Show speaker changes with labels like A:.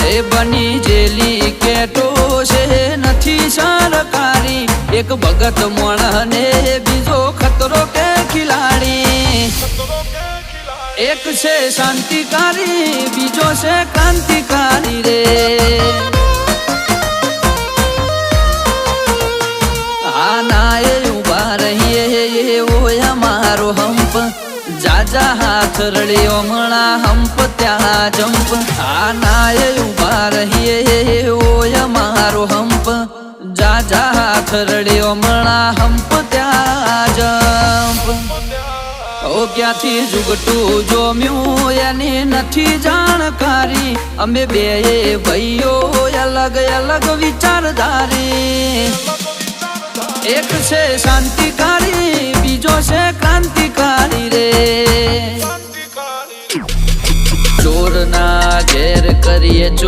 A: એ બની જેલી કેટો છે નથી સરકારી એક ભગત મોણને બીજો ખતરો કે ખિલાડી એક છે શાંતિકારી બીજો છે ક્રાંતિકારી રે આના એ ઉભા રહીએ એવો અમારો હંપ જાજા હાથ રળ્યો મણા હંપ ત્યાં જંપ આના એ ઉભા રહીએ એવો અમારો હંપ જાજા હાથ રળ્યો મણા હંપ ત્યાં જંપ ઓ ક્યાંથી જુગટું જોમ્યું એની નથી જાણકારી અમે બે ભાઈઓ અલગ અલગ વિચારધારી એક છે શાંતિકારી બીજો છે ક્રાંતિકારી રે ચોરના ઘેર કરીએ